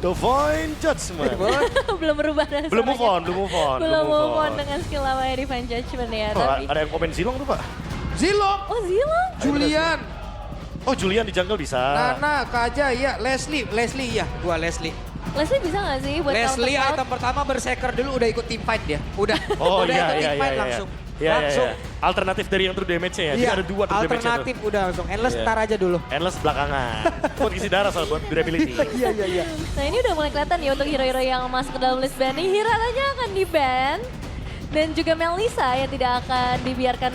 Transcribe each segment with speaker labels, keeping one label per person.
Speaker 1: Divine Judgment.
Speaker 2: Belum berubah dan
Speaker 1: Belum move on.
Speaker 2: Belum move on dengan skill lamanya Divine Judgment ya.
Speaker 1: Oh,
Speaker 2: Tapi,
Speaker 1: ada yang komen Zilong tuh Pak?
Speaker 3: Zilong,
Speaker 2: oh Zilong?
Speaker 3: Julian,
Speaker 1: Oh Julian di jungle bisa.
Speaker 3: Nana, Kaja, iya, Leslie iya, gua Leslie.
Speaker 2: Leslie bisa gak sih buat
Speaker 3: Leslie
Speaker 2: counter
Speaker 3: item pertama berseker dulu udah ikut team fight dia. Udah.
Speaker 1: Oh
Speaker 3: udah
Speaker 1: iya
Speaker 3: ikut
Speaker 1: iya
Speaker 3: team
Speaker 1: iya.
Speaker 3: fight
Speaker 1: Iya.
Speaker 3: langsung.
Speaker 1: Iya,
Speaker 3: langsung.
Speaker 1: iya. Alternatif dari yang true damage-nya ya. Jadi
Speaker 3: Iya,
Speaker 1: ada 2 true damage-nya tuh.
Speaker 3: alternatif udah langsung. Endless
Speaker 1: Iya.
Speaker 3: ntar aja dulu.
Speaker 1: Endless belakangan. Buat isi darah soal buat durability.
Speaker 3: Iya.
Speaker 2: Nah ini udah mulai kelihatan ya untuk hero-hero yang masuk ke dalam list banning. Hiralanya akan di-ban. Dan juga Melissa yang tidak akan dibiarkan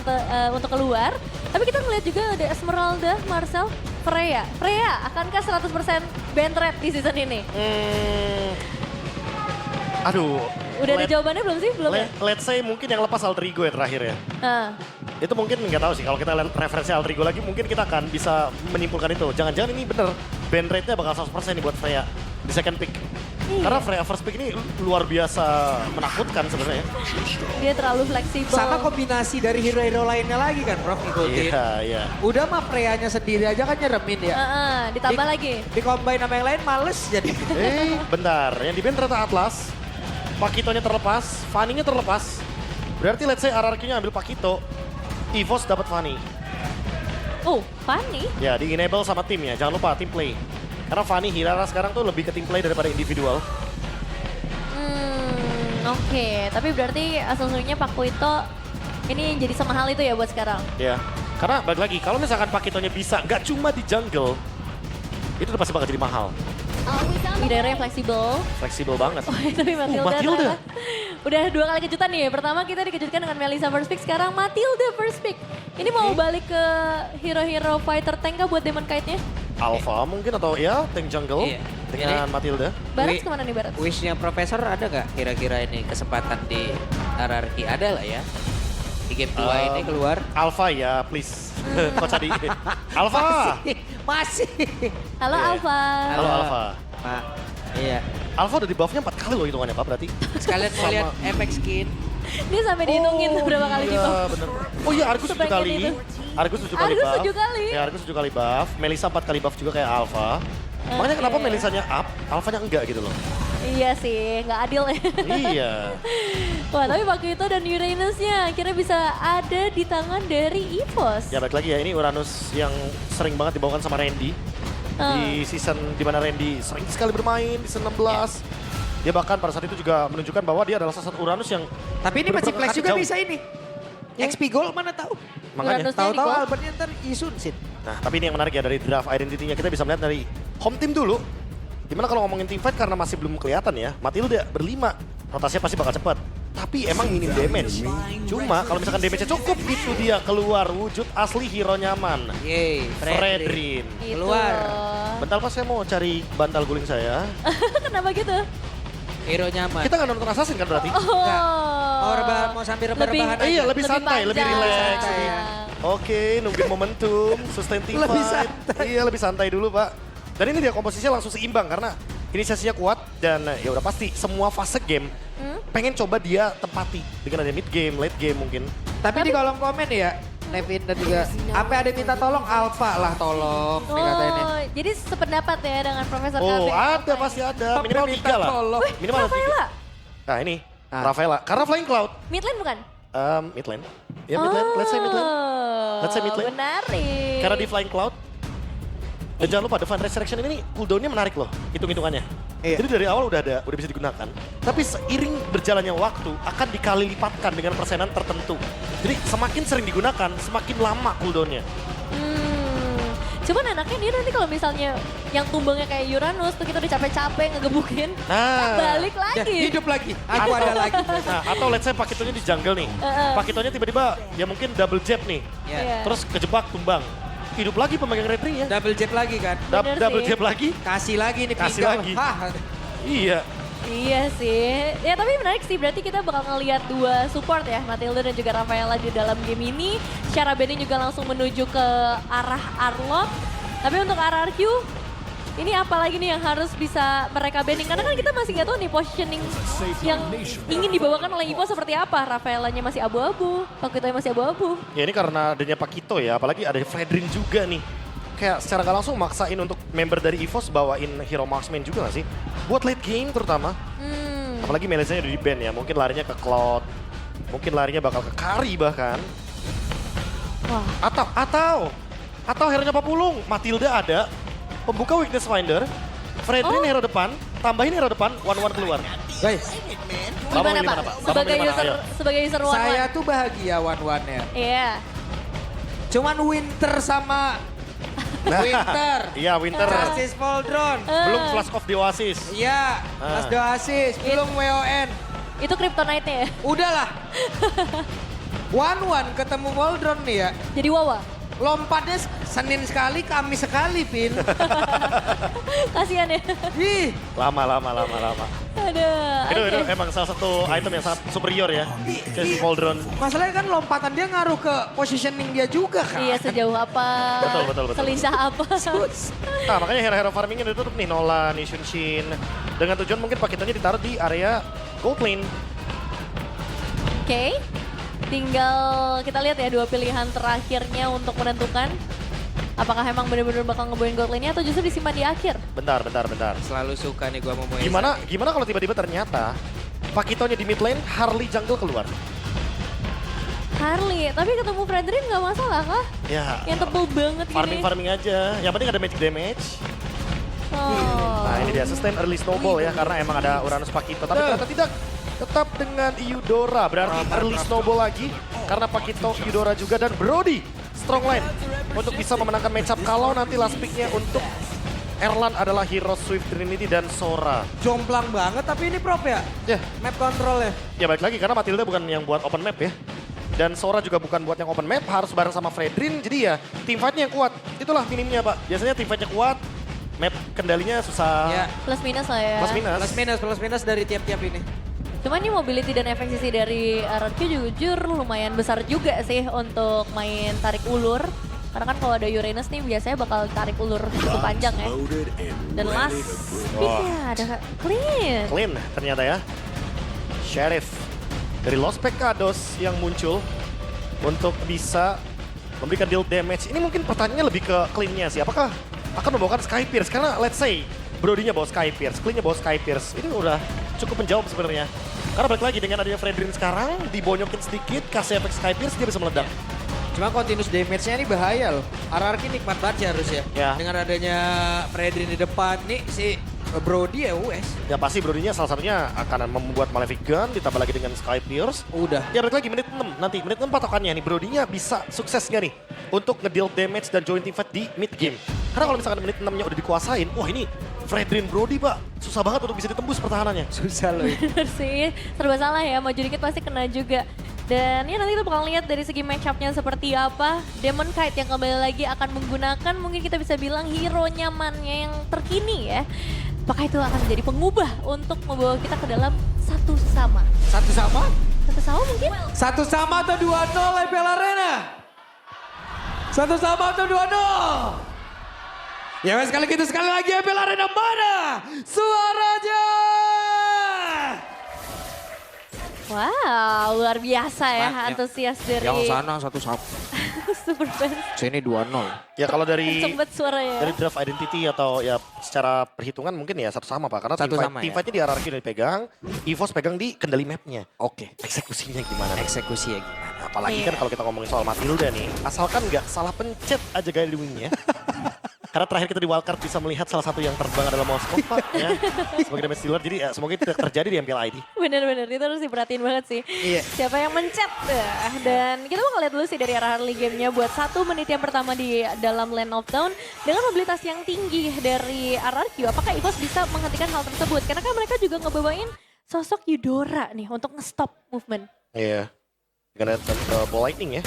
Speaker 2: untuk keluar. Tapi kita ngeliat juga ada Esmeralda, Marcel, Freya. Freya, akankah 100% ban rate di season ini?
Speaker 1: Aduh.
Speaker 2: Udah ada jawabannya belum sih? Belum ya?
Speaker 1: Let's say mungkin yang lepas Alter Ego ya terakhir ya.
Speaker 2: Nah,
Speaker 1: Itu mungkin nggak tahu sih, kalau kita lihat referensi Alter Ego lagi mungkin kita akan bisa menyimpulkan itu. Jangan-jangan ini bener, ban rate-nya bakal 100% nih buat Freya di second pick.
Speaker 2: iya.
Speaker 1: Karena Freya first pick ini luar biasa menakutkan sebenarnya.
Speaker 2: Dia terlalu fleksibel.
Speaker 3: Sama kombinasi dari hero-hero lainnya lagi kan Prof ngikutin.
Speaker 1: Iya.
Speaker 3: Udah mah Freya-nya sendiri aja kan nyeremin ya.
Speaker 2: Ditambah lagi.
Speaker 3: Di combine sama yang lain males jadi.
Speaker 1: Bentar, yang di ban ternyata Atlas. Pakitonya terlepas, Fanny-nya terlepas. Berarti let's say RRQ-nya ambil Pakito, EVOS dapat Fanny.
Speaker 2: Oh, Fanny?
Speaker 1: Ya, di enable sama tim ya, jangan lupa tim play. Karena Fanny, Hirara sekarang tuh lebih ke tim play daripada individual.
Speaker 2: Oke. Tapi berarti asal-usulnya Pakuito ini jadi sama hal itu ya buat sekarang?
Speaker 1: Ya, karena balik lagi, kalau misalkan Pakitonya bisa, nggak cuma di jungle, itu udah pasti bakal jadi mahal.
Speaker 2: Daerahnya fleksibel.
Speaker 1: Fleksibel banget.
Speaker 2: Oh, tapi Matilda.
Speaker 1: Matilda.
Speaker 2: Udah 2 kali kejutan nih. Pertama kita dikejutkan dengan Melissa first pick, sekarang Matilda first pick. Ini mau balik ke hero-hero fighter tank kah buat Demon Kite-nya?
Speaker 1: Alpha mungkin atau ya tank jungle
Speaker 3: Iya.
Speaker 1: dengan Matilda.
Speaker 2: Barat
Speaker 3: Wi-
Speaker 2: kemana nih Barat?
Speaker 3: Wish-nya Profesor ada nggak kira-kira ini kesempatan di RRQ? Ada lah ya. Di game 2 ini keluar.
Speaker 1: Alpha ya, please. Coach Adi. Alpha.
Speaker 3: Masih.
Speaker 2: Halo
Speaker 1: Iya.
Speaker 2: Alpha.
Speaker 1: Halo Alpha.
Speaker 3: Pak, iya.
Speaker 1: Alpha udah di buff-nya 4 kali loh hitungannya Pak berarti.
Speaker 3: Sekalian mau lihat efek skin.
Speaker 2: Dia sampai dihitungin tuh berapa kali di
Speaker 1: iya,
Speaker 2: buff.
Speaker 1: bener. Oh iya Argus 7
Speaker 2: Sebagian
Speaker 1: kali.
Speaker 2: itu.
Speaker 1: Argus 7 kali
Speaker 2: Argus
Speaker 1: buff.
Speaker 2: 7 kali?
Speaker 1: Ya Argus 7 kali buff. Melissa 4 kali buff juga kayak Alpha. Makanya kenapa
Speaker 2: Oke.
Speaker 1: Melissanya up, Alpha-nya enggak gitu loh.
Speaker 2: Iya sih, nggak adil ya.
Speaker 1: Iya.
Speaker 2: Wah, tapi Pakuito dan Uranus-nya akhirnya bisa ada di tangan dari EVOS.
Speaker 1: Ya balik lagi ya, ini Uranus yang sering banget dibawakan sama Randy. Di season dimana Randy sering sekali bermain di season 16. Dia bahkan pada saat itu juga menunjukkan bahwa dia adalah salah satu Uranus yang
Speaker 3: Tapi ini masih
Speaker 1: bener-bener
Speaker 3: flex juga
Speaker 1: jauh.
Speaker 3: bisa ini. XP goal mana tahu.
Speaker 1: Makanya.
Speaker 2: Uranus.
Speaker 3: Tahu-tahu
Speaker 2: di goal.
Speaker 3: Albertnya ntar isun sih.
Speaker 1: Nah, tapi ini yang menarik ya dari draft identity-nya. Kita bisa melihat dari home team dulu. Dimana kalau ngomongin team fight karena masih belum kelihatan ya. Matilda berlima, rotasinya pasti bakal cepat. Tapi emang minim damage. Cuma kalau misalkan damage-nya cukup, itu dia keluar wujud asli hero nyaman.
Speaker 3: Yeay,
Speaker 1: Fredrin.
Speaker 2: Gitu.
Speaker 3: Keluar.
Speaker 1: Bentar Pak, saya mau cari bantal guling saya.
Speaker 2: Kenapa gitu?
Speaker 3: Hero nyaman.
Speaker 1: Kita nggak nonton Assassin kan berarti?
Speaker 2: Oh.
Speaker 3: Mau sambil rebahan aja.
Speaker 1: Iya, lebih santai, lebih
Speaker 2: panjang.
Speaker 1: relax.
Speaker 3: Santai, ya.
Speaker 1: Oke, nungguin momentum, sustain team
Speaker 3: Lebih
Speaker 1: fight. Iya, lebih santai dulu, Pak. Dan ini dia komposisinya langsung seimbang karena inisiasinya kuat dan ya udah pasti semua fase game pengen coba dia tempati dengan ada mid game, late game mungkin.
Speaker 3: Tapi di kolom komen ya, Nevin dan juga apa ada minta tolong Alpha lah tolong nih katanya.
Speaker 2: Oh, jadi sependapat ya dengan Profesor
Speaker 1: Oh,
Speaker 2: KB.
Speaker 1: ada pasti ada. Minimal
Speaker 3: Minta
Speaker 1: 3 lah.
Speaker 3: tolong.
Speaker 1: Minimal ada 3.
Speaker 2: Rafaela,
Speaker 1: Nah, ini
Speaker 3: Ah.
Speaker 1: Rafaela. Karena Flying Cloud,
Speaker 2: mid lane bukan?
Speaker 1: mid lane. Ya mid lane, let's say mid lane. Let's say mid lane.
Speaker 2: Menarik.
Speaker 1: Karena di Flying Cloud. Dan jangan lupa Divine Resurrection ini cooldown-nya menarik loh, hitung-hitungannya.
Speaker 3: Iya.
Speaker 1: Jadi dari awal udah bisa digunakan. Tapi seiring berjalannya waktu akan dikali lipatkan dengan persenan tertentu. Jadi semakin sering digunakan, semakin lama cooldown-nya.
Speaker 2: Cuman enaknya dia nanti kalau misalnya yang tumbangnya kayak Uranus tuh kita udah capek-capek ngegebukin,
Speaker 1: Nah.
Speaker 2: balik
Speaker 3: Ya,
Speaker 2: lagi.
Speaker 3: hidup lagi. Aku ada lagi.
Speaker 1: Nah, atau let's say Pakitonya di jungle nih. Pakitonya tiba-tiba ya mungkin double jab nih.
Speaker 3: Ya.
Speaker 2: Iya.
Speaker 1: Terus kejebak tumbang. Hidup lagi pemegang red ring-nya.
Speaker 3: Double jab lagi kan.
Speaker 2: Bener
Speaker 1: Double
Speaker 2: sih.
Speaker 1: jab lagi.
Speaker 3: Kasih lagi nih
Speaker 1: Kasih
Speaker 3: pinggang.
Speaker 1: lagi.
Speaker 3: Hah.
Speaker 1: Iya.
Speaker 2: Iya sih. Ya tapi menarik sih, berarti kita bakal ngelihat 2 support ya, Matilda dan juga Rafaela di dalam game ini. Secara banding juga langsung menuju ke arah Arlong. Tapi untuk RRQ, ini apa lagi nih yang harus bisa mereka banding? Karena kan kita masih nggak tahu nih positioning yang ingin dibawakan oleh Evo seperti apa. Rafaelanya masih abu-abu, Pakitonya masih abu-abu.
Speaker 1: Ya ini karena adanya Pakito ya, apalagi ada Fredrin juga nih. kayak secara gak langsung maksain untuk member dari EVOS bawain hero marksman juga gak sih? Buat late game terutama. Apalagi Melisanya udah di ban ya, mungkin larinya ke Cloud. Mungkin larinya bakal ke Kari bahkan.
Speaker 2: Wah,
Speaker 1: Atau hero-nya Papulung. Matilda ada, pembuka weakness finder, Fredrin hero depan, tambahin hero depan, 1-1 keluar.
Speaker 4: Guys,
Speaker 2: gimana
Speaker 1: Gimana,
Speaker 2: Pak?
Speaker 1: Pak?
Speaker 2: Sebagai
Speaker 1: Gimana?
Speaker 2: user,
Speaker 1: Ayo.
Speaker 2: sebagai user one
Speaker 4: saya tuh bahagia one-one-nya.
Speaker 2: Iya.
Speaker 4: Cuman Winter sama Winter.
Speaker 1: Iya, Winter.
Speaker 4: Justice Pauldron.
Speaker 1: Belum Flash of the Oasis.
Speaker 4: Iya, Mas Doasis, belum WON.
Speaker 2: Itu kryptonite-nya ya?
Speaker 4: Udahlah. One-one ketemu Pauldron nih ya.
Speaker 2: Jadi Wawa?
Speaker 4: Lompatnya Senin sekali, Kamis sekali, Pin.
Speaker 2: Kasihan ya?
Speaker 4: Ih,
Speaker 1: Lama.
Speaker 2: Aduh,
Speaker 1: Itu
Speaker 2: oke.
Speaker 1: emang salah satu item yang sangat superior ya. Chase Pauldron.
Speaker 4: masalahnya kan lompatan dia ngaruh ke positioning dia juga kan.
Speaker 2: Iya, sejauh apa?
Speaker 1: Betul.
Speaker 2: Selisah apa?
Speaker 1: Nah, makanya hero-hero farmingnya ditutup nih, Nola, nih Shunshin. Dengan tujuan mungkin paketnya ditaruh di area gold lane.
Speaker 2: Oke. Tinggal kita lihat ya dua pilihan terakhirnya untuk menentukan apakah emang benar-benar bakal ngebawain gold lane-nya atau justru disimpan di akhir.
Speaker 1: Bentar.
Speaker 3: Selalu suka nih gua mau
Speaker 1: Gimana kalau tiba-tiba ternyata Pakitonya di mid lane, Harley jungle keluar?
Speaker 2: Harley, tapi ketemu Fredrin nggak masalah kah?
Speaker 1: Ya,
Speaker 2: Yang tebel banget gini.
Speaker 1: farming aja. Yang penting ada magic damage.
Speaker 2: Oh.
Speaker 1: Nah, ini dia sustain early snowball ya, karena emang ada Uranus Pakito. Tapi ternyata tidak. Tetap dengan Eudora, berarti early snowball lagi. Karena Pakito, Eudora juga, dan Brody strong line. Untuk bisa memenangkan matchup kalau nanti last pick-nya untuk Erlan adalah hero Swift Trinity dan Sora.
Speaker 4: Jomplang banget tapi ini prop ya.
Speaker 1: Ya,
Speaker 4: Map control ya.
Speaker 1: ya balik lagi karena Matilda bukan yang buat open map ya. Dan Sora juga bukan buat yang open map, harus bareng sama Fredrin. Jadi ya, team fight-nya yang kuat. Itulah minimnya, Pak. Biasanya team fight-nya kuat, map kendalinya susah.
Speaker 4: Ya.
Speaker 2: Plus minus lah ya.
Speaker 1: Plus minus.
Speaker 4: Plus minus dari tiap-tiap ini.
Speaker 2: Cuman ini mobility dan efektivitas dari RRQ jujur lumayan besar juga sih untuk main tarik ulur. Karena kan kalau ada Uranus nih biasanya bakal tarik ulur cukup panjang ya. Dan last pick-nya ada Clean.
Speaker 1: Clean ternyata ya. Sheriff dari Los Pecados yang muncul untuk bisa memberikan deal damage. Ini mungkin pertanyaannya lebih ke Clean-nya sih. Apakah akan membawakan Sky Pierce? Karena let's say Brody-nya bawa Sky Pierce, Clean-nya bawa Sky Pierce. Ini udah cukup menjawab sebenarnya. Karena balik lagi dengan adanya Fredrin sekarang, dibonyokin sedikit, kasih efek Sky Pierce, dia bisa meledak.
Speaker 4: Cuma continuous damage-nya ini bahaya loh. RRQ nikmat banget sih harusnya.
Speaker 1: Ya.
Speaker 4: Dengan adanya Fredrin di depan nih si Brody ya US.
Speaker 1: Ya pasti Brody-nya salah satunya akan membuat Malefic Gun, ditambah lagi dengan Sky Pierce.
Speaker 4: Udah.
Speaker 1: Ya balik lagi menit 6, nanti menit 6 patokannya nih, Brody-nya bisa sukses nggak nih untuk ngedeal damage dan join team fight di mid game. Karena kalau misalkan menit 6-nya udah dikuasain, wah ini Fredrin Brody, Pak, susah banget untuk bisa ditembus pertahanannya.
Speaker 4: Susah loh ini.
Speaker 2: Bener sih, serba salah ya, maju dikit pasti kena juga. Dan ya nanti kita bakal lihat dari segi match-up-nya seperti apa. Demon Knight yang kembali lagi akan menggunakan mungkin kita bisa bilang hero nyamannya yang terkini ya. Apakah itu akan menjadi pengubah untuk membawa kita ke dalam satu sama?
Speaker 4: Satu sama?
Speaker 2: Satu sama mungkin?
Speaker 4: Satu sama atau 2-0 EPL Arena? Satu sama atau 2-0? Ya wes sekali gitu sekali lagi EPL Arena mana suaranya?
Speaker 2: Wow, luar biasa ya antusias dari
Speaker 4: satu sama.
Speaker 2: Super Fans.
Speaker 4: Sini 2-0.
Speaker 1: Ya kalau dari
Speaker 2: Sempet suaranya.
Speaker 1: dari draft identity atau ya secara perhitungan mungkin ya satu sama, Pak. Karena
Speaker 4: Satu
Speaker 1: team
Speaker 4: sama,
Speaker 1: fight, team
Speaker 4: ya.
Speaker 1: fight-nya di hierarki udah dipegang, EVOS pegang di kendali mapnya.
Speaker 4: Oke.
Speaker 1: Eksekusinya gimana? nih?
Speaker 4: Eksekusi ya gimana?
Speaker 1: Apalagi
Speaker 2: Iya.
Speaker 1: kan kalau kita ngomongin soal Matilda nih, asalkan nggak salah pencet aja gaya wing-nya. Karena terakhir kita di wildcard bisa melihat salah satu yang terbang adalah Moskov, Pak. Ya. Sebagai damage dealer, jadi ya, semoga itu tidak terjadi di MPL ID.
Speaker 2: Bener-bener, itu harus diperhatiin banget sih.
Speaker 4: Iya.
Speaker 2: Siapa yang mencet. Dan kita bakal lihat dulu sih dari arah early game-nya buat 1 menit yang pertama di dalam Land of Dawn. Dengan mobilitas yang tinggi dari RRQ, apakah EVOS bisa menghentikan hal tersebut? Karena kan mereka juga ngebawain sosok Eudora nih untuk nge-stop movement.
Speaker 1: Iya. Dengan ball lightning ya.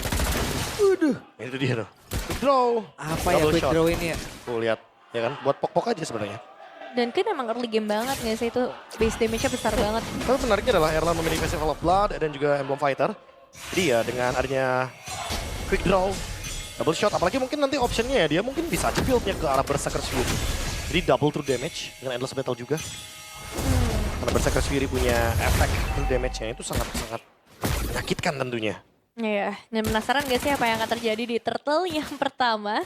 Speaker 4: Waduh.
Speaker 1: Itu dia tuh. Quick draw.
Speaker 4: Apa ya
Speaker 1: Double
Speaker 4: quick
Speaker 1: shot.
Speaker 4: draw ini ya?
Speaker 1: Tuh lihat, ya kan? Buat pok-pok aja sebenarnya.
Speaker 2: Dan kan emang early game banget nggak sih itu base damage-nya besar banget.
Speaker 1: Tapi menariknya adalah Erlan memiliki Festival of Blood dan juga Emblem Fighter. Jadi ya dengan adanya quick draw, double shot, apalagi mungkin nanti optionnya ya dia mungkin bisa aja build-nya ke arah Berserker's Fury. Jadi double true damage dengan Endless Battle juga. Karena Berserker's Fury punya efek true damage-nya itu sangat-sangat menyakitkan tentunya.
Speaker 2: Iya, dan penasaran gak sih apa yang akan terjadi di Turtle yang pertama?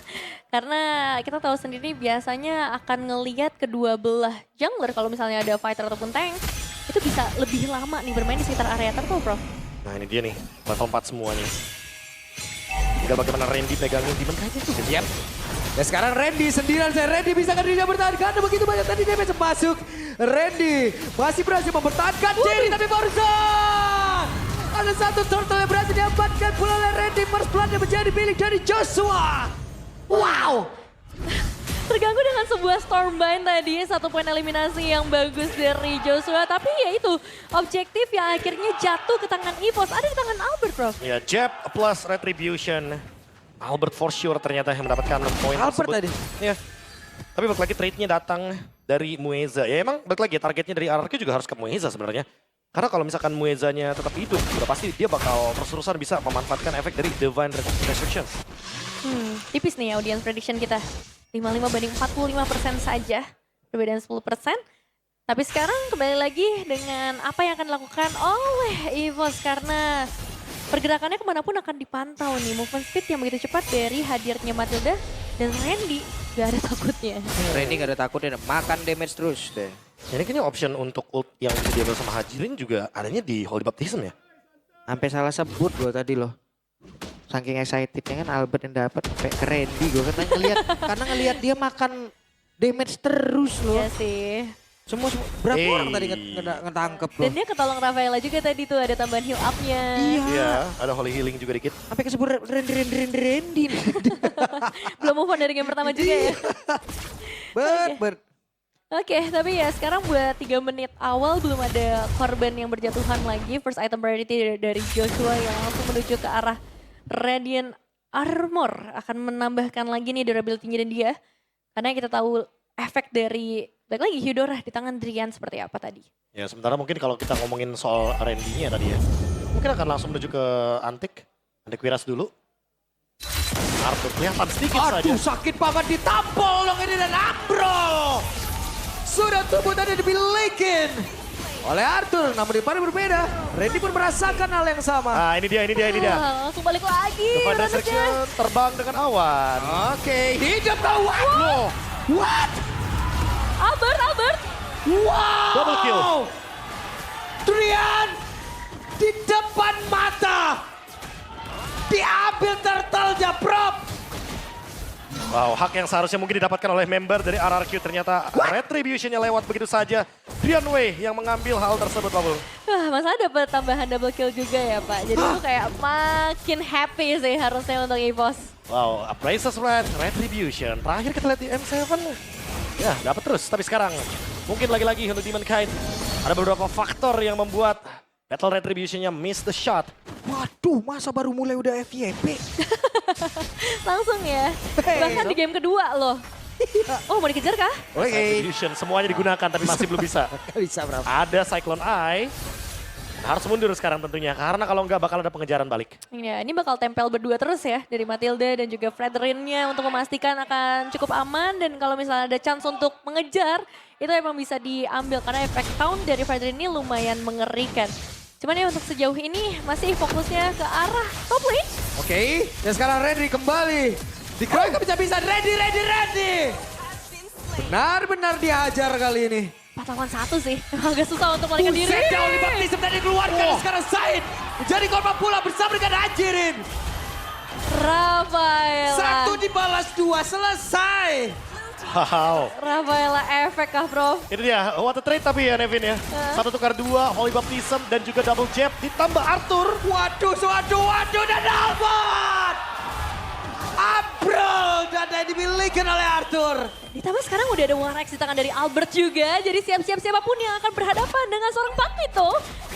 Speaker 2: Karena kita tahu sendiri biasanya akan ngelihat kedua belah jungler kalau misalnya ada fighter ataupun tank, itu bisa lebih lama nih bermain di sekitar area Turtle, bro.
Speaker 1: Nah ini dia nih, level 4 semuanya. Tinggal bagaimana Randy pegangin Demon Knight itu.
Speaker 4: Yap. Dan sekarang Randy sendirian saya. Randy bisa kan dirinya bertahan karena begitu banyak tadi damage masuk. Randy masih berhasil mempertahankan Jerry tapi barusan ada satu turtle yang berhasil diamankan pula oleh Randy. First blood yang menjadi milik dari Joshua. Wow.
Speaker 2: Terganggu dengan sebuah Stormbind tadi, 1 poin eliminasi yang bagus dari Joshua. Tapi ya itu, objektif yang akhirnya jatuh ke tangan EVOS, ada di tangan Albert, bro.
Speaker 1: Ya, Jab plus Retribution. Albert for sure ternyata yang mendapatkan poin
Speaker 4: Albert
Speaker 1: tersebut.
Speaker 4: tadi.
Speaker 1: Ya. Tapi balik lagi trade-nya datang dari Mueza. Ya emang balik lagi targetnya dari RRQ juga harus ke Mueza sebenarnya. Karena kalau misalkan Muezanya tetap hidup, udah pasti dia bakal terus-terusan bisa memanfaatkan efek dari Divine Resurrection.
Speaker 2: Tipis nih audience prediction kita. 55 banding 45% saja, perbedaan 10%. Tapi sekarang kembali lagi dengan apa yang akan dilakukan oleh EVOS karena pergerakannya kemanapun akan dipantau nih. Movement speed yang begitu cepat dari hadirnya Matilda dan Randy. Gak ada takutnya.
Speaker 3: Randy gak ada takutnya, makan damage terus deh.
Speaker 1: Ini kayaknya option untuk ult yang bisa diambil sama Hajirin juga adanya di Holy Baptism ya.
Speaker 3: Sampai salah sebut gue tadi loh. Saking excitednya kan Albert yang dapat sampai ke Randy gue karena ngelihat dia makan damage terus loh.
Speaker 2: Iya sih.
Speaker 3: Semua berapa
Speaker 1: Hey.
Speaker 3: orang tadi ngetangkep loh.
Speaker 2: Dan dia ketolong Rafaela juga tadi tuh, ada tambahan heal up-nya.
Speaker 1: Iya, ada Holy Healing juga dikit.
Speaker 3: Sampai kesebut Randy.
Speaker 2: Belum move on dari game pertama juga ya.
Speaker 3: Ber.
Speaker 2: Oke, tapi ya sekarang buat 3 menit awal belum ada korban yang berjatuhan lagi. First item priority dari Joshua yang langsung menuju ke arah Radiant Armor. Akan menambahkan lagi nih durability-nya dan dia. Karena kita tahu efek dari, balik lagi Eudora di tangan Drian seperti apa tadi.
Speaker 1: Ya sementara mungkin kalau kita ngomongin soal Randy-nya tadi ya. Mungkin akan langsung menuju ke Antik. Antik Wiras dulu. Arthur kelihatan sedikit saja.
Speaker 4: Aduh sakit banget ditampol dong ini dan Ambro. Sudah tubuh tadi dimilikin oleh Arthur, namun di paling berbeda. Randy pun merasakan hal yang sama.
Speaker 1: Nah ini dia.
Speaker 2: Langsung balik lagi.
Speaker 1: Divine
Speaker 2: Runner-nya.
Speaker 1: Resurrection terbang dengan awan.
Speaker 4: Oke, hidup lawan.
Speaker 1: Loh,
Speaker 4: What?
Speaker 2: Albert.
Speaker 4: Wow.
Speaker 1: Double kill.
Speaker 4: Drian di depan mata. Diambil turtle-nya, bro.
Speaker 1: wow, hak yang seharusnya mungkin didapatkan oleh member dari RRQ ternyata Retribution-nya lewat begitu saja. Drian Wei yang mengambil hal tersebut, Pak Bung.
Speaker 2: Wah, masa dapat tambahan double kill juga ya, Pak. Jadi itu kayak makin happy sih harusnya untuk EVOS.
Speaker 1: Wow, Appraises Red, Retribution. Terakhir kita lihat di M7. Ya, dapat terus. Tapi sekarang mungkin lagi-lagi untuk Demon Knight. Ada beberapa faktor yang membuat Battle Retribution-nya miss the shot.
Speaker 4: Waduh, masa baru mulai udah FYP?
Speaker 2: Langsung ya.
Speaker 4: Hey.
Speaker 2: Bahkan di game kedua loh. Oh, mau dikejar kah?
Speaker 4: Oke.
Speaker 1: Retribution semuanya digunakan tapi masih belum bisa.
Speaker 4: Gak bisa, bro.
Speaker 1: Ada Cyclone Eye. Harus mundur sekarang tentunya karena kalau nggak bakal ada pengejaran balik.
Speaker 2: Ya, ini bakal tempel berdua terus ya dari Matilda dan juga Fredrin-nya untuk memastikan akan cukup aman dan kalau misalnya ada chance untuk mengejar itu emang bisa diambil karena efek taunt dari Fredrin ini lumayan mengerikan. Cuman ya untuk sejauh ini masih fokusnya ke arah top lane.
Speaker 4: Oke, dan sekarang Randy kembali. Dikeroyok bisa-bisa, Randy. Benar-benar dihajar kali ini.
Speaker 2: 4 lawan 1 sih, agak susah untuk melarikan diri.
Speaker 4: Buset, Holy Baptism tadi dikeluarkan. Sekarang Said menjadi korban pula bersama dengan Hajirin.
Speaker 2: Rafaela.
Speaker 4: 1 dibalas 2, selesai.
Speaker 1: Wow.
Speaker 2: Rafaela efek kah, bro?
Speaker 1: Itu dia, what a trade tapi ya Nevin ya. 1 tukar 2, Holy Baptism dan juga double jab ditambah Arthur.
Speaker 4: Waduh, dan Albert. Abrol dan yang dimiliki oleh Arthur.
Speaker 2: Ditambah sekarang udah ada Warex di tangan dari Albert juga. Jadi siap-siap siapapun yang akan berhadapan dengan seorang Pakmito.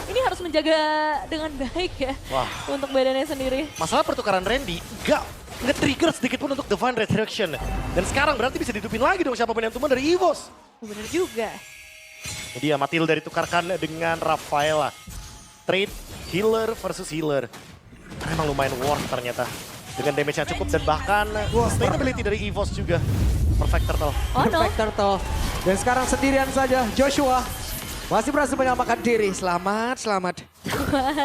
Speaker 2: Ini harus menjaga dengan baik ya.
Speaker 1: Wah.
Speaker 2: Untuk badannya sendiri.
Speaker 1: Masalah pertukaran Randy nggak nge-trigger sedikit pun untuk Divine Resurrection. Dan sekarang berarti bisa dihidupin lagi dong siapapun yang tumbang dari EVOS.
Speaker 2: Bener juga.
Speaker 1: Ini dia Matilda ditukarkan dengan Rafaela. Trade healer versus healer. Karena emang lumayan worth ternyata. Dengan damage yang cukup dan bahkan sustainability dari EVOS juga. Perfect turtle.
Speaker 2: Oh no.
Speaker 4: Perfect turtle. Dan sekarang sendirian saja Joshua. Masih berhasil menyelamatkan diri. Selamat.
Speaker 2: Selamat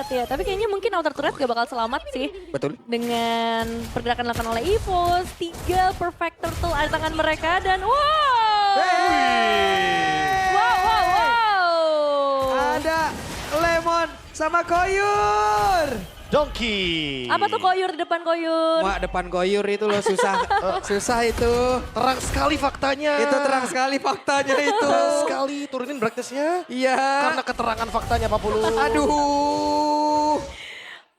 Speaker 2: ya, tapi kayaknya mungkin outer turret gak bakal selamat sih.
Speaker 4: Betul.
Speaker 2: Dengan pergerakan dilakukan oleh EVOS, 3 perfect turtle ada tangan mereka dan wow! Wow.
Speaker 4: Ada Lemon sama Koyur.
Speaker 1: Donkey.
Speaker 2: Apa tuh Koyur di depan Koyur?
Speaker 4: Wah, depan Koyur itu loh susah. Susah itu.
Speaker 1: Terang sekali faktanya.
Speaker 4: Itu terang sekali faktanya itu.
Speaker 1: Terang sekali, turunin brightness-nya.
Speaker 4: Iya.
Speaker 1: Karena keterangan faktanya Pak Pulu.
Speaker 4: Aduh.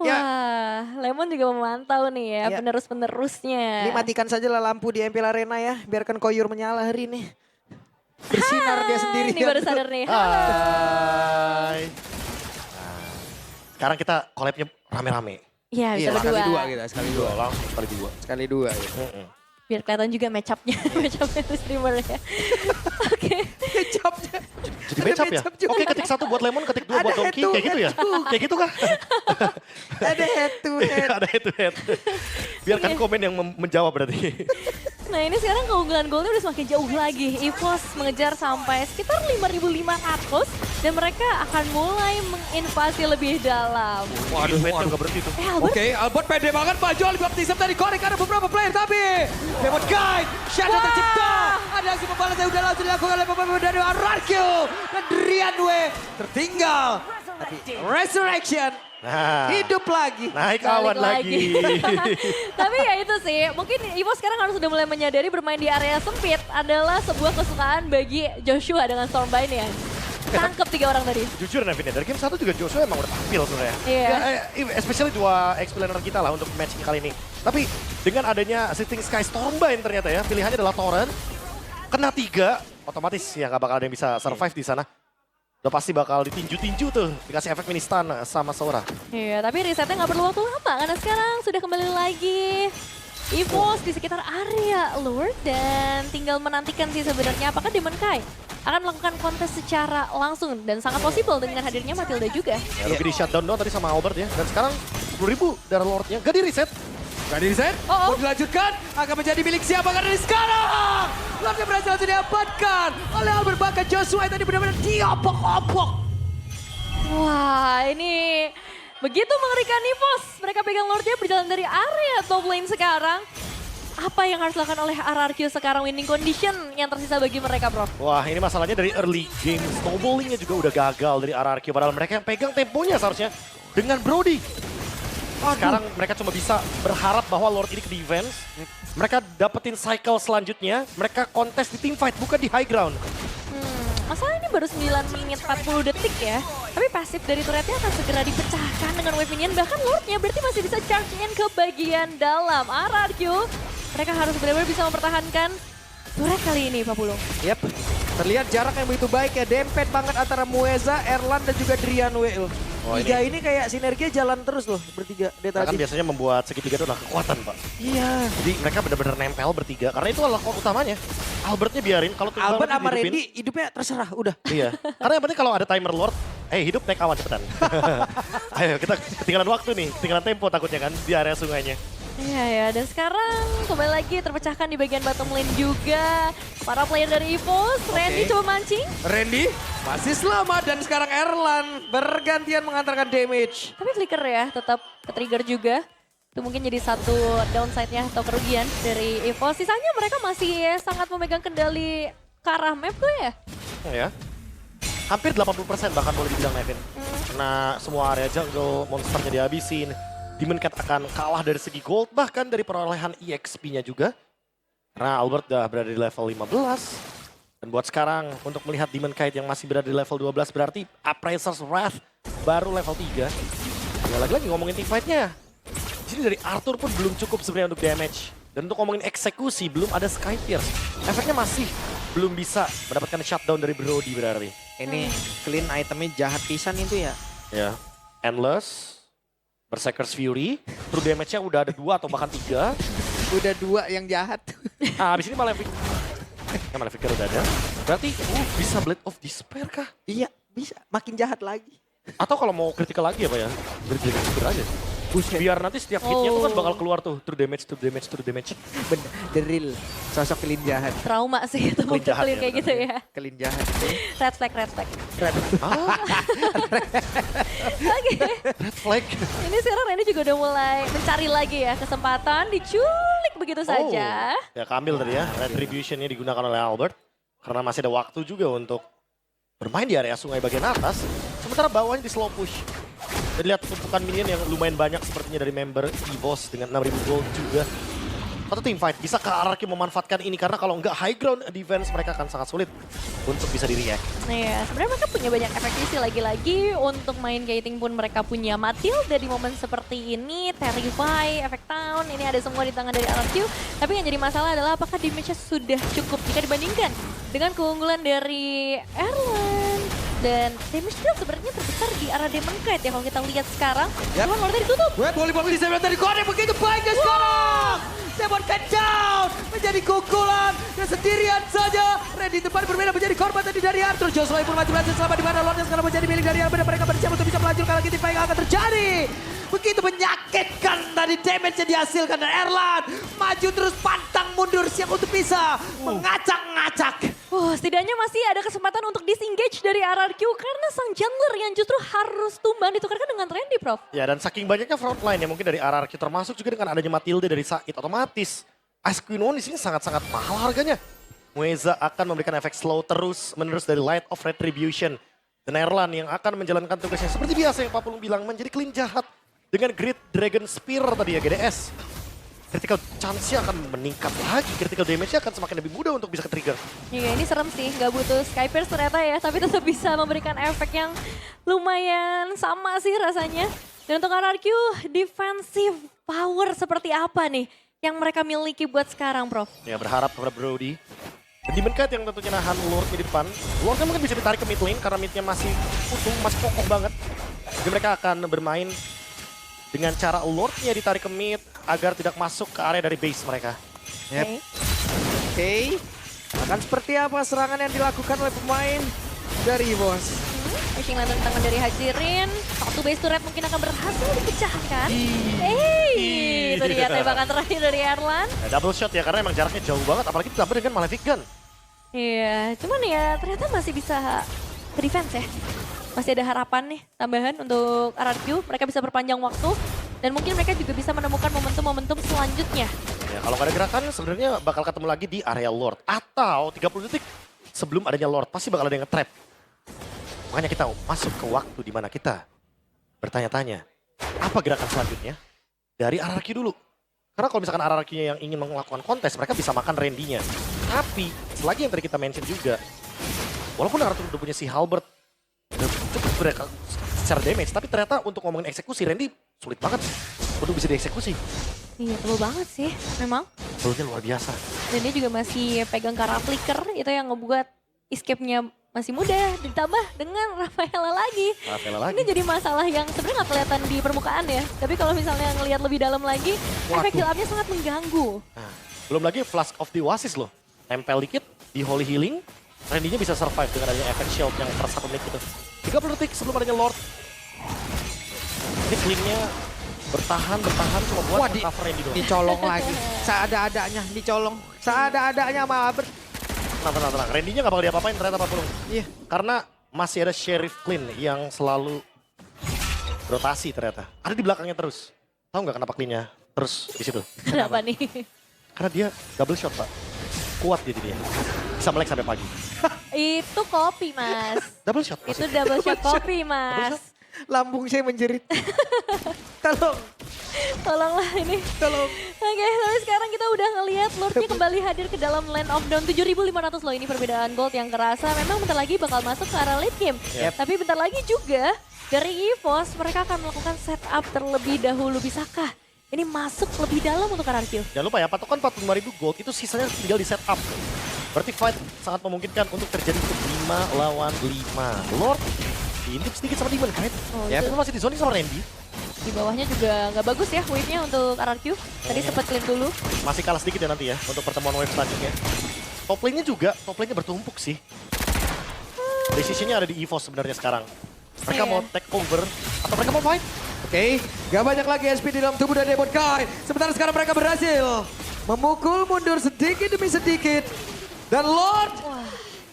Speaker 4: Ya.
Speaker 2: Wah, Lemon juga memantau nih ya,
Speaker 4: Ya.
Speaker 2: penerus-penerusnya.
Speaker 4: Ini matikan saja lah lampu di MPL Arena ya. Biarkan Koyur menyala hari ini. Bersinar dia sendiri.
Speaker 2: Ini baru sadar nih.
Speaker 1: Hai. Nah, sekarang kita collab-nya rame-rame.
Speaker 2: Iya, bisa
Speaker 4: Iya,
Speaker 2: berdua.
Speaker 4: sekali dua kita, sekali dua.
Speaker 1: Langsung sekali dua.
Speaker 4: Sekali dua ya.
Speaker 2: Biar kelihatan juga match up-nya, match up-nya tuh streamer ya. Oke.
Speaker 4: Kecapnya.
Speaker 1: Jadi match up ya?
Speaker 4: match up juga.
Speaker 1: Oke, ketik 1 buat Lemon, ketik 2 buat
Speaker 4: Ada
Speaker 1: Donkey.
Speaker 4: head to
Speaker 1: Kayak gitu ya?
Speaker 4: head.
Speaker 1: Kayak gitu kah?
Speaker 4: Ada head to head.
Speaker 1: Ada head to head. Biarkan komen yang menjawab berarti.
Speaker 2: Nah ini sekarang keunggulan golnya udah semakin jauh lagi. EVOS mengejar sampai sekitar 5.500 dan mereka akan mulai menginvasi lebih dalam.
Speaker 1: Waduh, juga berhenti tuh.
Speaker 2: Albert,
Speaker 4: Oke, Albert pede banget maju oleh baptism tadi korek ada beberapa player tapi Lemon Guide, shadow
Speaker 2: Wah.
Speaker 4: tercipta. Ada aksi pembalas yang udah langsung dilakukan oleh pemain dari Ararkyo dan Drianwe tertinggal. Tapi Resurrection
Speaker 1: Nah,
Speaker 4: hidup lagi.
Speaker 1: naik
Speaker 2: balik
Speaker 1: awan lagi.
Speaker 2: Tapi ya itu sih, mungkin EVOS sekarang harus udah mulai menyadari bermain di area sempit adalah sebuah kesukaan bagi Joshua dengan Stormbind ya. Tangkep 3 orang tadi.
Speaker 1: Jujur Nevin ya, dari game 1 juga Joshua emang udah tampil sebenarnya.
Speaker 2: Iya.
Speaker 1: Ya, especially dua explainer kita lah untuk match kali ini. Tapi dengan adanya Shifting Sky Stormbind ternyata ya, pilihannya adalah Torrent. Kena 3, otomatis ya gak bakal ada yang bisa survive di sana. Udah pasti bakal ditinju-tinju tuh, dikasih efek mini stun sama Sora.
Speaker 2: Iya, tapi resetnya nggak perlu waktu lama karena sekarang sudah kembali lagi. EVOS di sekitar area Lord dan tinggal menantikan sih sebenarnya apakah Demon Kai akan melakukan kontes secara langsung dan sangat possible dengan hadirnya Matilda juga.
Speaker 1: Ya, Ruby di shutdown doang tadi sama Albert ya. Dan sekarang 10.000 dari Lordnya, gak di reset.
Speaker 4: Gak di reset,
Speaker 2: Oh.
Speaker 4: mau dilanjutkan, akan menjadi milik siapa karena dari sekarang. Lordnya berhasil langsung diamankan oleh Albert bahkan Joshua yang tadi benar-benar diopok-opok.
Speaker 2: Wah, ini begitu mengerikan EVOS. Mereka pegang Lordnya berjalan dari area top lane sekarang. Apa yang harus dilakukan oleh RRQ sekarang winning condition yang tersisa bagi mereka, Bro?
Speaker 1: Wah, ini masalahnya dari early game. Snowballingnya juga udah gagal dari RRQ. Padahal mereka yang pegang temponya seharusnya dengan Brody. Sekarang mereka cuma bisa berharap bahwa Lord ini ke defense. Mereka dapetin cycle selanjutnya. Mereka kontes di team fight, bukan di high ground.
Speaker 2: Masalah ini baru 9 menit 40 detik ya. Tapi pasif dari turretnya akan segera dipecahkan dengan wave minion. Bahkan Lordnya berarti masih bisa charge in ke bagian dalam. RRQ, mereka harus benar-benar bisa mempertahankan turret kali ini, Pak Pulung.
Speaker 4: Yap, terlihat jarak yang begitu baik ya. Dempet banget antara Mueza, Erlan dan juga Drianwe.
Speaker 1: Oh,
Speaker 4: Tiga ini kayak sinerginya jalan terus loh bertiga. Dia
Speaker 1: Mereka kan
Speaker 4: tadi.
Speaker 1: biasanya membuat segitiga itu adalah kekuatan, Pak.
Speaker 4: Iya.
Speaker 1: Jadi mereka benar-benar nempel bertiga. Karena itu adalah core utamanya. Albertnya biarin. Kalau tuh
Speaker 4: Albert
Speaker 1: Albert
Speaker 4: sama
Speaker 1: dihidupin,
Speaker 4: Randy hidupnya terserah udah.
Speaker 1: Iya. Karena yang penting kalau ada timer Lord, hidup naik awan cepetan. Ayo kita ketinggalan waktu nih, ketinggalan tempo takutnya kan di area sungainya.
Speaker 2: Iya ya, dan sekarang kembali lagi terpecahkan di bagian bottom lane juga. Para player dari EVOS, Randy coba mancing.
Speaker 4: Randy masih selamat dan sekarang Erlan bergantian mengantarkan damage.
Speaker 2: Tapi flicker ya, tetap ke-trigger juga. Itu mungkin jadi satu downside-nya atau kerugian dari EVOS. Sisanya mereka masih sangat memegang kendali ke arah map tuh ya.
Speaker 1: Ya. Hampir 80% bahkan boleh dibilang Nevin. Karena semua area jungle, monsternya dihabisin. Demon Cat akan kalah dari segi gold, bahkan dari perolehan EXP-nya juga. Karena Albert udah berada di level 15. Dan buat sekarang, untuk melihat Demon Kite yang masih berada di level 12, berarti Appraiser's Wrath baru level 3. Ya lagi-lagi ngomongin teamfight-nya. Di sini dari Arthur pun belum cukup sebenarnya untuk damage. Dan untuk ngomongin eksekusi, belum ada Sky Pierce. Efeknya masih belum bisa mendapatkan shutdown dari Brody berarti.
Speaker 3: Ini clean itemnya jahat pisan itu ya.
Speaker 1: Ya, Endless, Berserker's Fury, true damage-nya udah ada 2 atau bahkan 3.
Speaker 4: Udah 2 yang jahat.
Speaker 1: Nah, abis ini Malefic. Ya, Maleficer udah ada. Berarti bisa Blade of Despair kah?
Speaker 4: Iya bisa, makin jahat lagi.
Speaker 1: Atau kalau mau critical lagi apa ya? Critical aja. Biar nanti setiap hitnya tuh kan bakal keluar tuh. True damage, true damage, true damage.
Speaker 3: Bener, the real sosok kelinjahan.
Speaker 2: Trauma sih itu untuk
Speaker 1: jahat
Speaker 2: clear
Speaker 1: ya,
Speaker 2: kayak gitu ya.
Speaker 3: Kelinjahan.
Speaker 2: Red flag, red flag.
Speaker 1: Ah,
Speaker 2: Oke.
Speaker 1: red flag.
Speaker 2: Ini sekarang Randy juga udah mulai mencari lagi ya kesempatan diculik begitu saja.
Speaker 1: Ya keambil tadi ya. Retribution-nya digunakan oleh Albert. Karena masih ada waktu juga untuk bermain di area sungai bagian atas. Sementara bawahnya di slow push. Dan lihat tumpukan minion yang lumayan banyak sepertinya dari member EVOS dengan 6.000 gold juga. Satu team fight, bisa ke RRQ memanfaatkan ini karena kalau nggak high ground defense mereka akan sangat sulit untuk bisa di-react.
Speaker 2: Iya, sebenarnya mereka punya banyak efek sih lagi-lagi untuk main gating pun mereka punya Matilda di momen seperti ini, Terrify, efek Town, ini ada semua di tangan dari RRQ. Tapi yang jadi masalah adalah apakah damage-nya sudah cukup jika dibandingkan dengan keunggulan dari Erlan. Dan damage dia sebenarnya terbesar di arah Demon Knight ya kalau kita lihat sekarang. Cuman Lordnya ditutup.
Speaker 4: Volleyball di sebelah tadi kode begitu baik guys sekarang. Demon Knight down menjadi kukulan dan sendirian saja. Randy tempat berbeda menjadi korban tadi dari Arthur. Joshua pun maju berhasil selama di mana Lordnya sekarang menjadi milik dari Albert. Mereka bersiap untuk bisa melanjutkan lagi tim yang akan terjadi. Begitu menyakitkan tadi damage yang dihasilkan dari Erlan. Maju terus pantang mundur siap untuk bisa mengacak-ngacak.
Speaker 2: Setidaknya masih ada kesempatan untuk disengage dari RRQ karena sang jungler yang justru harus tumbang ditukarkan dengan Randy, Prof.
Speaker 1: Ya dan saking banyaknya frontline ya mungkin dari RRQ termasuk juga dengan adanya Matilda dari Said otomatis. Ice Queen One di sini sangat-sangat mahal harganya. Mueza akan memberikan efek slow terus menerus dari Light of Retribution. Dan Erlan yang akan menjalankan tugasnya seperti biasa yang Pak Pulung bilang menjadi clean jahat. Dengan Great Dragon Spear tadi ya GDS. Critical chance-nya akan meningkat lagi, critical damage-nya akan semakin lebih mudah untuk bisa ke-trigger.
Speaker 2: Iya ini serem sih, nggak butuh Skypers ternyata ya, tapi tetap bisa memberikan efek yang lumayan sama sih rasanya. Dan untuk RRQ, defensive power seperti apa nih yang mereka miliki buat sekarang, Prof?
Speaker 1: Ya berharap kepada Brody. Dan Demon Knight yang tentunya nahan Lord di depan. Lordnya mungkin bisa ditarik ke mid lane karena midnya masih utuh, masih kokoh banget. Jadi mereka akan bermain dengan cara Lordnya ditarik ke mid agar tidak masuk ke area dari base mereka.
Speaker 3: Yep. Oke. Akan seperti apa serangan yang dilakukan oleh pemain dari EVOS?
Speaker 2: Fishing lantern tangan dari Hajirin, satu base turret mungkin akan berhasil dipecahkan. Itu dia tembakan terakhir dari Erlan.
Speaker 1: Ya, double shot ya karena emang jaraknya jauh banget apalagi ditambah dengan Malefic Gun.
Speaker 2: Iya, cuman ya ternyata masih bisa defense ya. Masih ada harapan nih tambahan untuk RRQ, mereka bisa perpanjang waktu dan mungkin mereka juga bisa menemukan momentum-momentum selanjutnya.
Speaker 1: Ya kalau nggak ada gerakan sebenarnya bakal ketemu lagi di area Lord atau 30 detik sebelum adanya Lord pasti bakal ada yang nge-trap. Makanya kita masuk ke waktu di mana kita bertanya-tanya apa gerakan selanjutnya dari RRQ dulu. Karena kalau misalkan RRQ-nya yang ingin melakukan kontes mereka bisa makan Randy-nya. Tapi selagi yang tadi kita mention juga walaupun Arthur udah punya si Halbert cukup mereka secara damage, tapi ternyata untuk ngomongin eksekusi, Randy sulit banget untuk bisa dieksekusi.
Speaker 2: Iya, perlu banget sih memang.
Speaker 1: Perlunya luar biasa.
Speaker 2: Dan dia juga masih pegang Kara Flicker, itu yang ngebuat escape-nya masih mudah. Ditambah dengan Rafaela lagi. Ini jadi masalah yang sebenarnya nggak kelihatan di permukaan ya. Tapi kalau misalnya ngelihat lebih dalam lagi, efek heal up-nya sangat mengganggu.
Speaker 1: Nah, belum lagi Flask of the Oasis loh. Tempel dikit di Holy Healing, Randy-nya bisa survive dengan adanya efek shield yang per 1 menit gitu. 30 detik sebelum adanya Lord. Ini clean-nya bertahan cuma buat cover Randy doang.
Speaker 3: Dicolong lagi. Seada-adanya dicolong. Seada-adanya sama Albert.
Speaker 1: Tenang. Randy-nya gak bakal diapa-apain ternyata Pak Pulung.
Speaker 3: Iya.
Speaker 1: Karena masih ada Sheriff Clean yang selalu rotasi ternyata. Ada di belakangnya terus. Tahu nggak kenapa Clean-nya terus di situ?
Speaker 2: Kenapa nih?
Speaker 1: Karena dia double shot, Pak. Kuat dia. Bisa melek sampai pagi.
Speaker 2: Itu kopi, Mas.
Speaker 1: Double shot.
Speaker 2: Itu double shot kopi, Mas.
Speaker 3: Lambung saya menjerit. Tolong.
Speaker 2: Tolonglah ini.
Speaker 3: Tolong.
Speaker 2: Oke, tapi sekarang kita udah ngelihat Lordnya kembali hadir ke dalam Land of Dawn. 7.500 loh ini perbedaan gold yang kerasa. Memang bentar lagi bakal masuk ke arah late game. Tapi bentar lagi juga dari EVOS mereka akan melakukan setup terlebih dahulu. Bisakah ini masuk lebih dalam untuk RRQ?
Speaker 1: Jangan lupa ya, patokan 45.000 gold itu sisanya tinggal di setup. Berarti fight sangat memungkinkan untuk terjadi untuk 5 lawan 5. Lord diintip sedikit sama Demon Knight. Itu masih di zoning sama Randy.
Speaker 2: Di bawahnya juga nggak bagus ya wave-nya untuk RRQ. Tadi sempat clean dulu.
Speaker 1: Masih kalah sedikit ya nanti ya untuk pertemuan wave selanjutnya. Top lane-nya juga, top lane-nya bertumpuk sih. Decision-nya ada di EVOS sebenarnya sekarang. Mereka mau take over atau mereka mau fight?
Speaker 4: Oke, gak banyak lagi SP di dalam tubuh dari Demon Kai. Sementara sekarang mereka berhasil memukul mundur sedikit demi sedikit. Dan Lord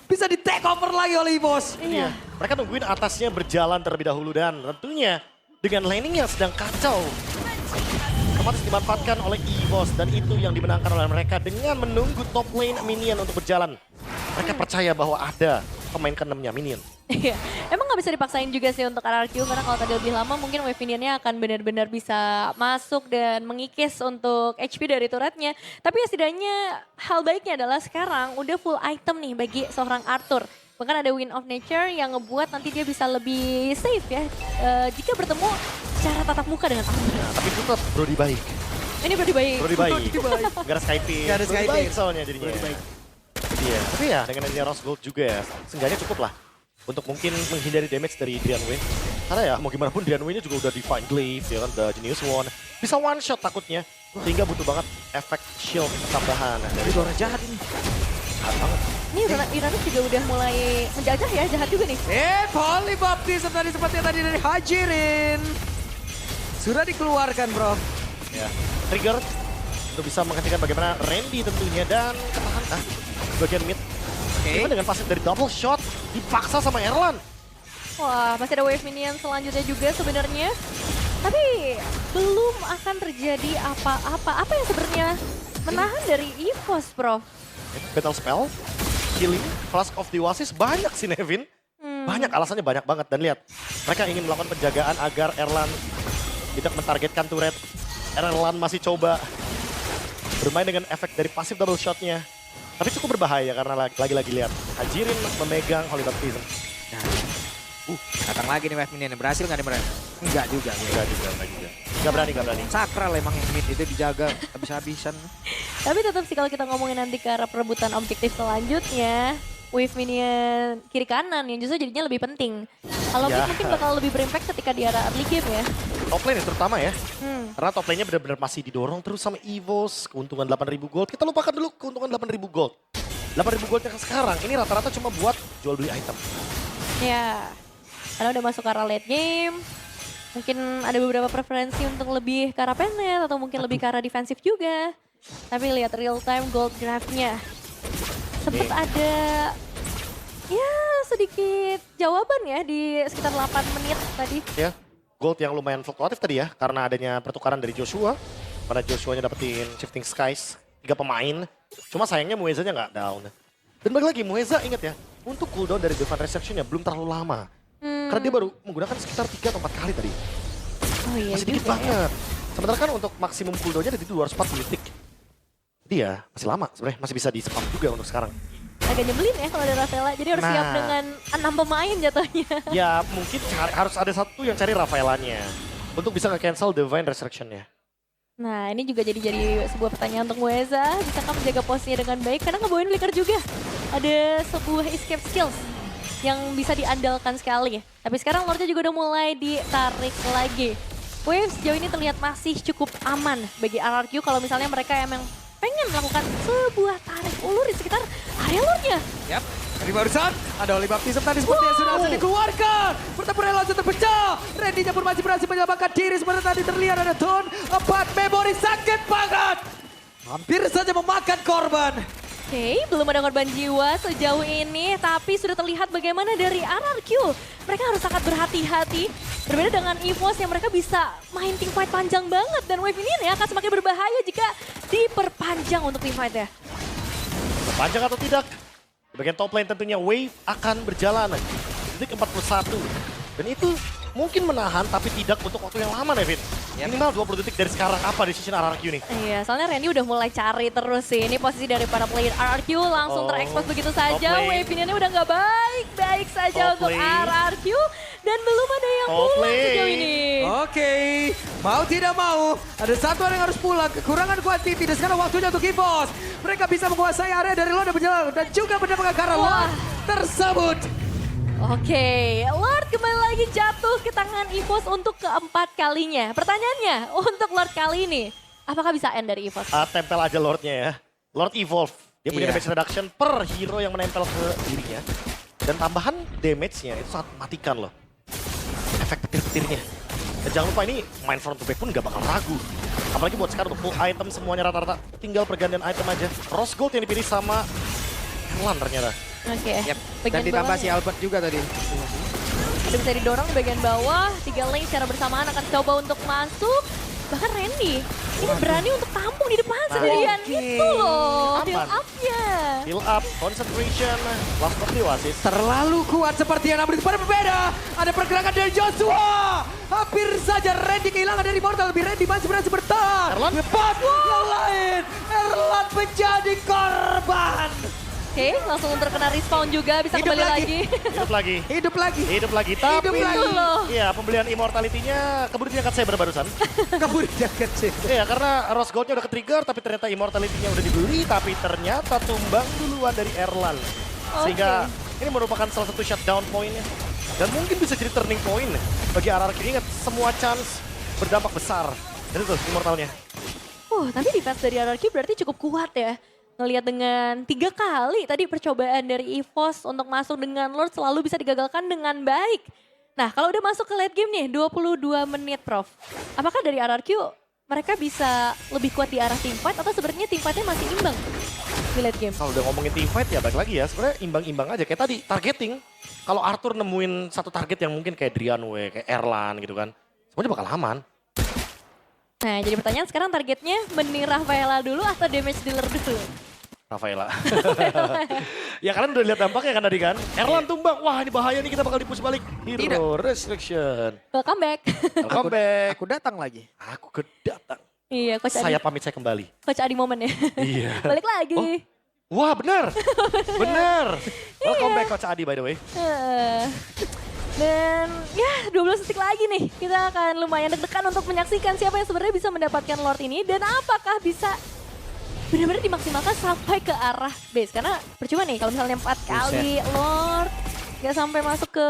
Speaker 4: bisa di take over lagi oleh EVOS.
Speaker 2: Iya.
Speaker 1: Mereka nungguin atasnya berjalan terlebih dahulu dan tentunya dengan laning yang sedang kacau. Otomatis dimanfaatkan oleh EVOS dan itu yang dimenangkan oleh mereka dengan menunggu top lane minion untuk berjalan. Mereka percaya bahwa ada pemain ke-6-nya minion.
Speaker 2: Iya, emang nggak bisa dipaksain juga sih untuk RRQ karena kalau tadi lebih lama mungkin wave minionnya akan benar-benar bisa masuk dan mengikis untuk HP dari turretnya. Tapi ya setidaknya hal baiknya adalah sekarang udah full item nih bagi seorang Arthur. Bahkan ada Wind of Nature yang ngebuat nanti dia bisa lebih safe ya jika bertemu secara tatap muka dengan Arthur.
Speaker 1: Nah, tapi itu tetap Brody baik.
Speaker 2: Ini berarti baik.
Speaker 1: Brody baik. Gak ada Skype.
Speaker 4: Gak ada Skype.
Speaker 1: baik soalnya jadinya.
Speaker 4: Brody baik.
Speaker 1: Iya, tapi ya dengan adanya Rose Gold juga ya, seenggaknya cukup lah. Untuk mungkin menghindari damage dari Dian Wayne. Karena ya mau gimana pun Dian Wayne-nya juga udah Divine Glaive, ya kan, udah Genius One. Bisa one shot takutnya, sehingga butuh banget efek shield tambahan. Nah, dari
Speaker 4: Suara jahat ini.
Speaker 1: jahat banget.
Speaker 2: Ini Uranus juga udah mulai menjajah ya, jahat juga nih.
Speaker 4: Volley baptism tadi seperti tadi dari Hajirin. Sudah dikeluarkan bro.
Speaker 1: Ya, trigger untuk bisa menghentikan bagaimana Randy tentunya dan ketahan bagian mid. Cuma dengan pasif dari double shot dipaksa sama Erlan.
Speaker 2: Wah, masih ada wave minion selanjutnya juga sebenarnya. Tapi belum akan terjadi apa-apa. Apa yang sebenarnya menahan dari EVOS, Prof?
Speaker 1: Battle spell, healing, Flask of the Oasis banyak sih Nevin. Banyak, alasannya banyak banget. Dan lihat, mereka ingin melakukan penjagaan agar Erlan tidak mentargetkan turret. Erlan masih coba bermain dengan efek dari pasif double shotnya. Tapi cukup berbahaya karena lagi-lagi lihat Hajirin memegang Holy Baptism.
Speaker 4: Datang lagi nih wave minion. Berhasil nggak nih mereka? Enggak juga.
Speaker 1: Enggak juga. Gak berani.
Speaker 4: Sakral emang yang mid itu dijaga habis-habisan.
Speaker 2: Tapi tetap sih kalau kita ngomongin nanti ke arah perebutan objektif selanjutnya, wave minion kiri kanan yang justru jadinya lebih penting. Kalau
Speaker 1: Ya.
Speaker 2: mungkin bakal lebih berimpact ketika di arah early game ya.
Speaker 1: Top lane terutama ya.
Speaker 2: Hmm.
Speaker 1: Karena top lane-nya benar-benar masih didorong terus sama EVOS. Keuntungan 8.000 gold. Kita lupakan dulu keuntungan 8.000 gold. 8.000 gold yang sekarang ini rata-rata cuma buat jual beli item.
Speaker 2: Ya, karena udah masuk ke arah late game. Mungkin ada beberapa preferensi untuk lebih ke arah penet atau mungkin lebih ke arah defensif juga. Tapi lihat real time gold graph-nya. Sempet ada ya sedikit jawaban ya di sekitar 8 menit tadi.
Speaker 1: Ya, gold yang lumayan fluktuatif tadi ya. Karena adanya pertukaran dari Joshua. Pada Joshua-nya dapetin Shifting Skies. 3 pemain. Cuma sayangnya Mueza-nya nggak down. Dan balik lagi, Mueza ingat ya. Untuk cooldown dari Divine Reception-nya belum terlalu lama. Karena dia baru menggunakan sekitar 3 atau 4 kali tadi.
Speaker 2: Oh iya
Speaker 1: Masih dikit
Speaker 2: juga ya.
Speaker 1: banget. Sementara kan untuk maksimum cooldown-nya dari 240 detik. Jadi ya masih lama sebenarnya, masih bisa di-spam juga untuk sekarang.
Speaker 2: Agak nyebelin ya kalau ada Rafaela. Jadi harus siap
Speaker 1: Nah.
Speaker 2: dengan 6 pemain jatuhnya.
Speaker 1: Ya mungkin harus ada satu yang cari Rafaelanya. Untuk bisa nge-cancel Divine Resurrection-nya.
Speaker 2: Nah ini juga jadi sebuah pertanyaan untuk Mueza. Bisakah menjaga posisinya dengan baik? Karena ngebawain flicker juga. Ada sebuah escape skills yang bisa diandalkan sekali. Tapi sekarang Lordnya juga udah mulai ditarik lagi. Wave sejauh ini terlihat masih cukup aman bagi RRQ kalau misalnya mereka emang pengen melakukan sebuah tarik ulur di sekitar area Lordnya.
Speaker 4: Yap. Dari barusan ada Holy Baptism tadi seperti yang sudah langsung dikeluarkan. Pertempuran langsung terpecah. Randy-nya pun masih berhasil menyelamatkan diri. Sebenarnya tadi terlihat ada Tone 4 memori sakit banget. Hampir saja memakan korban.
Speaker 2: Oke, belum ada korban jiwa sejauh ini, tapi sudah terlihat bagaimana dari RRQ. Mereka harus sangat berhati-hati. Berbeda dengan EVOS yang mereka bisa main teamfight panjang banget. Dan wave ini ya akan semakin berbahaya jika diperpanjang untuk teamfight ya.
Speaker 1: Panjang atau tidak, di bagian top lane tentunya Wave akan berjalan. Detik 41. Dan itu mungkin menahan tapi tidak untuk waktu yang lama Nevin. Minimal 20 detik dari sekarang. Apa decision RRQ nih?
Speaker 2: Iya, soalnya Randy udah mulai cari terus sih. Ini posisi dari para player RRQ langsung
Speaker 1: Oh,
Speaker 2: terekspos begitu
Speaker 1: top
Speaker 2: saja.
Speaker 1: lane.
Speaker 2: Wave ini udah nggak baik-baik saja
Speaker 1: Top
Speaker 2: untuk
Speaker 1: lane.
Speaker 2: RRQ. Dan belum ada yang
Speaker 1: Top
Speaker 2: pulang
Speaker 1: lane.
Speaker 2: sejauh ini.
Speaker 4: Oke, mau tidak mau, ada satu orang yang harus pulang. Kekurangan quantity dan sekarang waktunya untuk EVOS. Mereka bisa menguasai area dari Lord dan berjalan dan juga mendapatkan karena
Speaker 2: Wah.
Speaker 4: Lord tersebut.
Speaker 2: Oke, Lord kembali lagi jatuh ke tangan EVOS untuk keempat kalinya. Pertanyaannya, untuk Lord kali ini, apakah bisa end dari EVOS?
Speaker 1: Tempel aja Lordnya ya. Lord Evolve. Dia punya
Speaker 4: Iya.
Speaker 1: damage reduction per hero yang menempel ke dirinya. Dan tambahan damage-nya itu sangat mematikan loh. Efek petir-petirnya. Dan jangan lupa ini main front to back pun nggak bakal ragu. Apalagi buat sekarang tuh full item semuanya rata-rata. Tinggal pergantian item aja. Rose Gold yang dipilih sama Erlan ternyata.
Speaker 2: Oke.
Speaker 3: Yap. Dan
Speaker 2: Bagian
Speaker 3: ditambah
Speaker 2: bawah
Speaker 3: si Albert juga tadi.
Speaker 2: Udah bisa didorong di bagian bawah, 3 lane secara bersamaan akan coba untuk masuk. Bahkan Randy ini berani untuk tampung di depan sendirian.
Speaker 3: Oke.
Speaker 2: Itu loh, build
Speaker 1: Aman.
Speaker 2: up-nya.
Speaker 1: Heal up, concentration, last of the Oasis.
Speaker 4: Terlalu kuat seperti yang namun pada berbeda. Ada pergerakan dari Joshua. Hampir saja Randy kehilangan dari Mortal. Tapi Randy masih berhasil bertahan.
Speaker 1: Erlan.
Speaker 4: Lepas yang lain. Erlan menjadi korban.
Speaker 2: Oke, langsung terkena respawn juga, bisa
Speaker 4: Hidup
Speaker 2: kembali
Speaker 4: lagi.
Speaker 2: lagi.
Speaker 1: Hidup lagi.
Speaker 4: Hidup lagi.
Speaker 1: Hidup lagi, tapi
Speaker 4: Hidup lagi.
Speaker 2: loh.
Speaker 1: Iya, pembelian immortality-nya keburu diangkat saya barusan.
Speaker 4: Kabur jaket sih.
Speaker 1: Iya, karena Rose Gold-nya udah ke-trigger, tapi ternyata immortality-nya udah dibeli, tapi ternyata tumbang duluan dari Erlan. Sehingga ini merupakan salah satu shutdown point-nya. Dan mungkin bisa jadi turning point bagi RRQ. Ingat, semua chance berdampak besar. Dan itu immortalnya.
Speaker 2: Tapi defense dari RRQ berarti cukup kuat ya. Ngelihat dengan 3 kali tadi percobaan dari EVOS untuk masuk dengan Lord selalu bisa digagalkan dengan baik. Nah, kalau udah masuk ke late game nih, 22 menit Prof. Apakah dari RRQ mereka bisa lebih kuat di arah teamfight atau sebenarnya teamfightnya masih imbang di late game?
Speaker 1: Kalau udah ngomongin teamfight ya balik lagi ya, sebenarnya imbang-imbang aja. Kayak tadi, targeting. Kalau Arthur nemuin satu target yang mungkin kayak Drianwe, kayak Erlan gitu kan, semuanya bakal aman.
Speaker 2: Nah, jadi pertanyaan sekarang targetnya mending Rafaela dulu atau damage dealer dulu?
Speaker 1: Rafaela. Ya kalian udah lihat dampaknya kan tadi kan? Erlan tumbang, wah ini bahaya nih kita bakal dipush balik. Hero Restriction.
Speaker 2: Welcome back.
Speaker 1: Welcome back.
Speaker 3: Aku datang lagi.
Speaker 1: Aku kedatang.
Speaker 2: Iya, Coach
Speaker 1: Saya
Speaker 2: Adi.
Speaker 1: pamit saya kembali.
Speaker 2: Coach Adi momen ya.
Speaker 1: Iya.
Speaker 2: Balik lagi.
Speaker 1: Wah bener. Bener. Welcome back Coach Adi by the way.
Speaker 2: Dan ya 12 detik lagi nih. Kita akan lumayan deg-degan untuk menyaksikan siapa yang sebenarnya bisa mendapatkan Lord ini. Dan apakah bisa benar-benar dimaksimalkan sampai ke arah base. Karena percuma nih kalau misalnya 4 kali Lord. Gak sampai masuk ke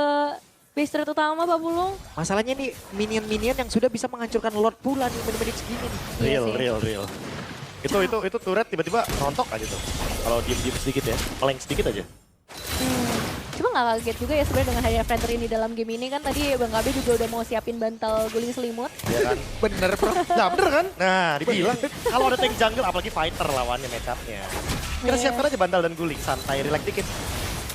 Speaker 2: base turret utama Pak Pulung.
Speaker 3: Masalahnya nih minion-minion yang sudah bisa menghancurkan Lord pula nih menit-menit segini nih.
Speaker 2: Iya
Speaker 1: Real. Itu turret tiba-tiba rontok aja tuh. Kalau diem-diem sedikit ya, meleng sedikit aja.
Speaker 2: Cuma gak kaget juga ya sebenarnya dengan hadirnya Fredder ini dalam game ini kan tadi Bang Kabe juga udah mau siapin bantal guling selimut.
Speaker 1: Ya kan?
Speaker 3: Bener bro.
Speaker 1: Nah bener kan? Nah dibilang kalau ada tank jungle apalagi fighter lawannya matchupnya. Kita
Speaker 2: Iya.
Speaker 1: siapkan aja bantal dan guling, santai, relax dikit.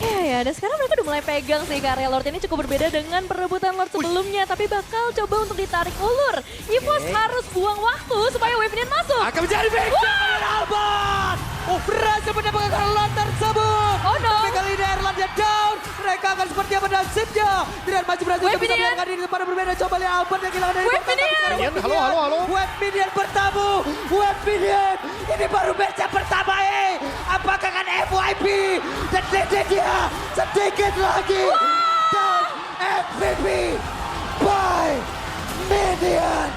Speaker 2: Ya, dan sekarang mereka udah mulai pegang sih ke area Lord ini cukup berbeda dengan perebutan Lord sebelumnya. Tapi bakal coba untuk ditarik ulur. EVOS harus buang waktu supaya wave ini masuk.
Speaker 4: Akan menjadi victor dari Albert. Berhasil mendapatkan Lord tersebut.
Speaker 2: Oh no.
Speaker 4: Tapi kali ini Erlan dia down. Mereka akan seperti apa nasibnya. Drian masih berhasil
Speaker 2: Wave
Speaker 4: untuk bisa
Speaker 2: Minion.
Speaker 4: melihat diri pada berbeda. Coba lihat Albert yang kehilangan dari
Speaker 2: Wave
Speaker 4: Mortal, tapi
Speaker 2: Minion.
Speaker 4: sekarang
Speaker 1: Minion,
Speaker 4: Wave
Speaker 1: halo.
Speaker 4: Wave Minion bertamu. Wave Minion. Ini baru match yang pertama Apakah akan FYP? Dan dia sedikit lagi. Dan MVP by Minion.